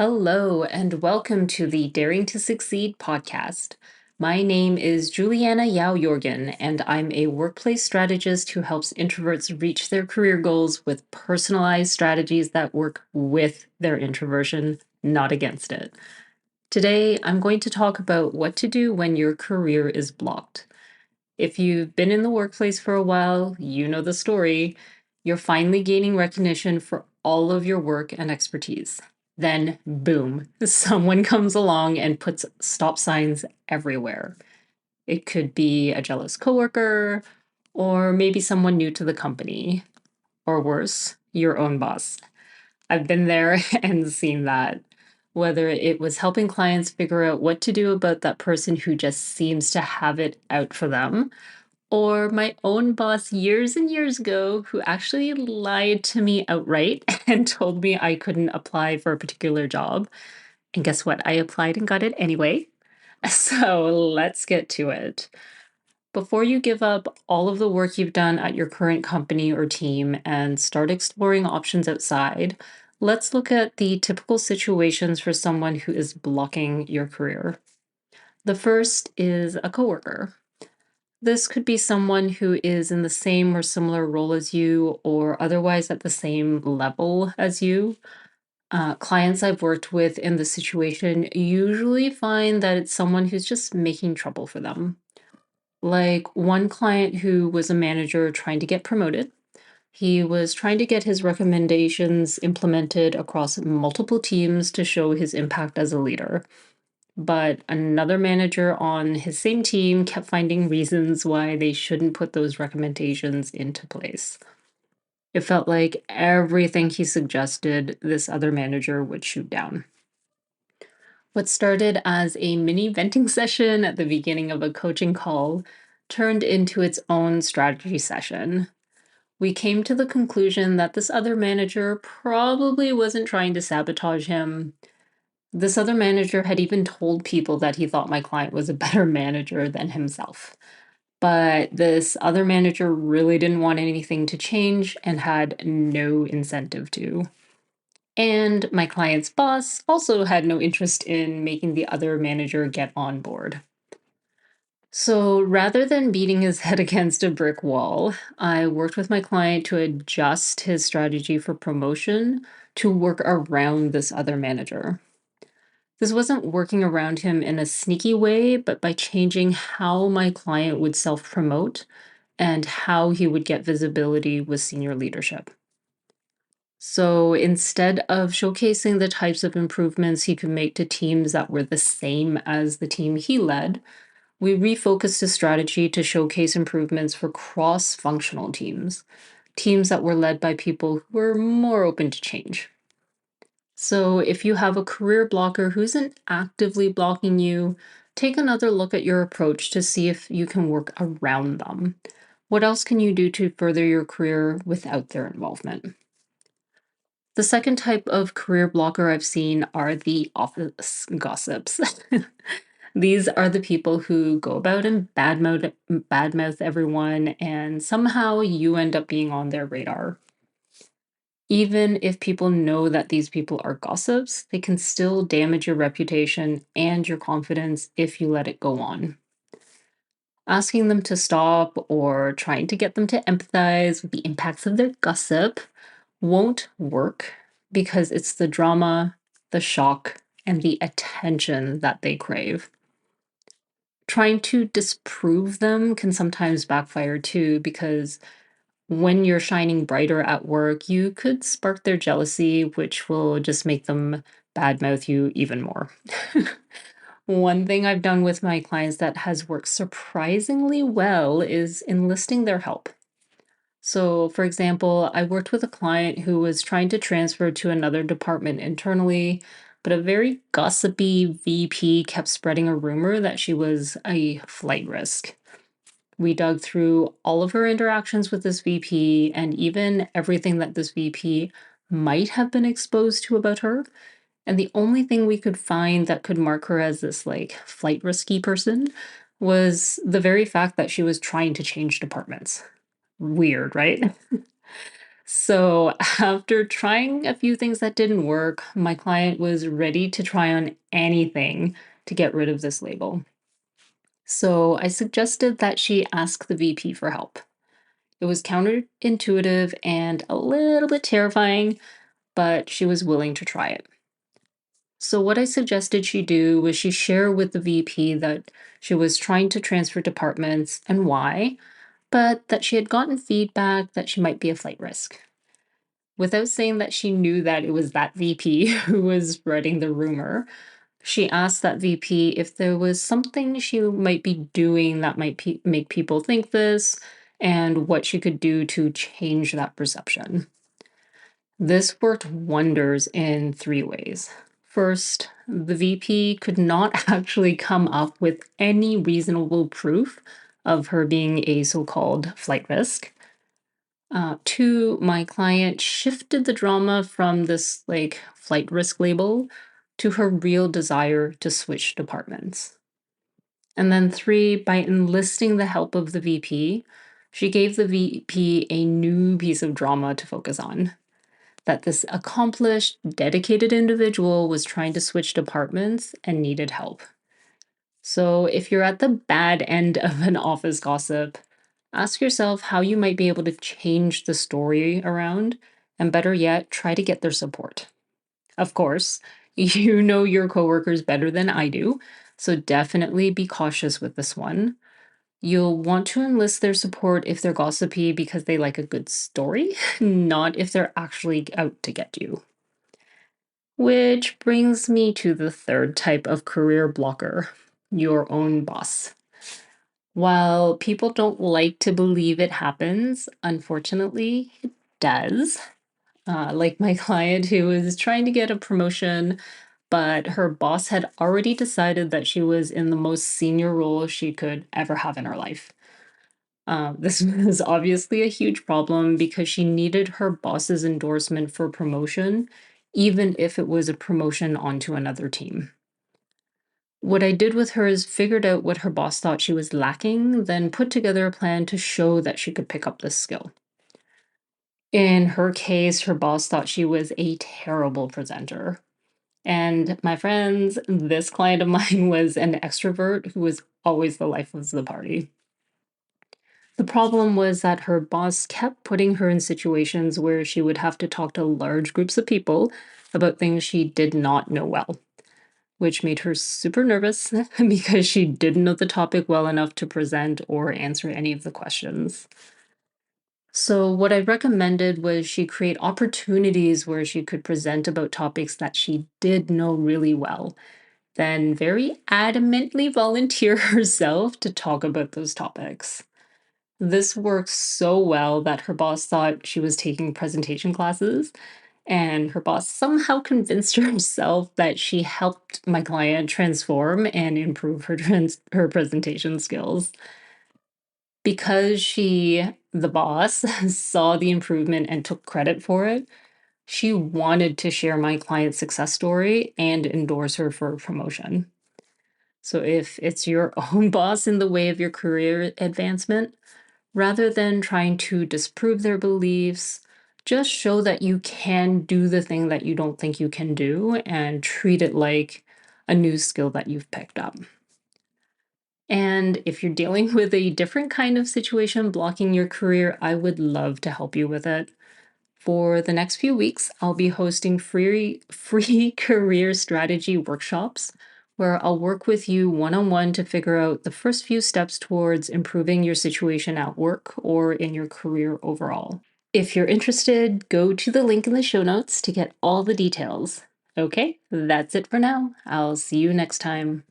Hello, and welcome to the Daring to Succeed podcast. My name is Juliana Yao Jorgen, and I'm a workplace strategist who helps introverts reach their career goals with personalized strategies that work with their introversion, not against it. Today, I'm going to talk about what to do when your career is blocked. If you've been in the workplace for a while, you know the story. You're finally gaining recognition for all of your work and expertise. Then, boom, someone comes along and puts stop signs everywhere. It could be a jealous coworker, or maybe someone new to the company, or worse, your own boss. I've been there and seen that. Whether it was helping clients figure out what to do about that person who just seems to have it out for them, or my own boss years and years ago who actually lied to me outright and told me I couldn't apply for a particular job. And guess what? I applied and got it anyway. So let's get to it. Before you give up all of the work you've done at your current company or team and start exploring options outside, let's look at the typical situations for someone who is blocking your career. The first is a coworker. This could be someone who is in the same or similar role as you, or otherwise at the same level as you. Clients I've worked with in this situation usually find that it's someone who's just making trouble for them. Like one client who was a manager trying to get promoted. He was trying to get his recommendations implemented across multiple teams to show his impact as a leader. But another manager on his same team kept finding reasons why they shouldn't put those recommendations into place. It felt like everything he suggested, this other manager would shoot down. What started as a mini venting session at the beginning of a coaching call turned into its own strategy session. We came to the conclusion that this other manager probably wasn't trying to sabotage him. This other manager had even told people that he thought my client was a better manager than himself. But this other manager really didn't want anything to change and had no incentive to. And my client's boss also had no interest in making the other manager get on board. So rather than beating his head against a brick wall, I worked with my client to adjust his strategy for promotion to work around this other manager. This wasn't working around him in a sneaky way, but by changing how my client would self promote and how he would get visibility with senior leadership. So instead of showcasing the types of improvements he could make to teams that were the same as the team he led, we refocused his strategy to showcase improvements for cross functional teams, teams that were led by people who were more open to change. So, if you have a career blocker who isn't actively blocking you, take another look at your approach to see if you can work around them. What else can you do to further your career without their involvement? The second type of career blocker I've seen are the office gossips. These are the people who go about and badmouth everyone, and somehow you end up being on their radar. Even if people know that these people are gossips, they can still damage your reputation and your confidence if you let it go on. Asking them to stop or trying to get them to empathize with the impacts of their gossip won't work because it's the drama, the shock, and the attention that they crave. Trying to disprove them can sometimes backfire too because when you're shining brighter at work, you could spark their jealousy, which will just make them badmouth you even more. One thing I've done with my clients that has worked surprisingly well is enlisting their help. So, for example, I worked with a client who was trying to transfer to another department internally, but a very gossipy VP kept spreading a rumor that she was a flight risk. We dug through all of her interactions with this VP and even everything that this VP might have been exposed to about her. And the only thing we could find that could mark her as this like flight risky person was the very fact that she was trying to change departments. Weird, right? So, after trying a few things that didn't work, my client was ready to try on anything to get rid of this label. So, I suggested that she ask the VP for help. It was counterintuitive and a little bit terrifying, but she was willing to try it. So, what I suggested she do was she share with the VP that she was trying to transfer departments and why, but that she had gotten feedback that she might be a flight risk. Without saying that she knew that it was that VP who was spreading the rumor, she asked that VP if there was something she might be doing that might make people think this and what she could do to change that perception. This worked wonders in three ways. First, the VP could not actually come up with any reasonable proof of her being a so called flight risk. Two, my client shifted the drama from this like flight risk label to her real desire to switch departments. And then three, by enlisting the help of the VP, she gave the VP a new piece of drama to focus on. That this accomplished, dedicated individual was trying to switch departments and needed help. So, if you're at the bad end of an office gossip, ask yourself how you might be able to change the story around, and better yet, try to get their support. Of course, you know your coworkers better than I do, so definitely be cautious with this one. You'll want to enlist their support if they're gossipy because they like a good story, not if they're actually out to get you. Which brings me to the third type of career blocker, your own boss. While people don't like to believe it happens, unfortunately, it does. Like my client who was trying to get a promotion, but her boss had already decided that she was in the most senior role she could ever have in her life. This was obviously a huge problem because she needed her boss's endorsement for promotion, even if it was a promotion onto another team. What I did with her is figured out what her boss thought she was lacking, then put together a plan to show that she could pick up this skill. In her case, her boss thought she was a terrible presenter. And my friends, this client of mine was an extrovert who was always the life of the party. The problem was that her boss kept putting her in situations where she would have to talk to large groups of people about things she did not know well, which made her super nervous because she didn't know the topic well enough to present or answer any of the questions. So, what I recommended was she create opportunities where she could present about topics that she did know really well, then very adamantly volunteer herself to talk about those topics. This worked so well that her boss thought she was taking presentation classes, and her boss somehow convinced herself that she helped my client transform and improve her presentation skills. Because the boss, saw the improvement and took credit for it, she wanted to share my client's success story and endorse her for a promotion. So if it's your own boss in the way of your career advancement, rather than trying to disprove their beliefs, just show that you can do the thing that you don't think you can do and treat it like a new skill that you've picked up. And if you're dealing with a different kind of situation blocking your career, I would love to help you with it. For the next few weeks, I'll be hosting free career strategy workshops where I'll work with you one on one to figure out the first few steps towards improving your situation at work or in your career overall. If you're interested, go to the link in the show notes to get all the details. Okay, that's it for now. I'll see you next time.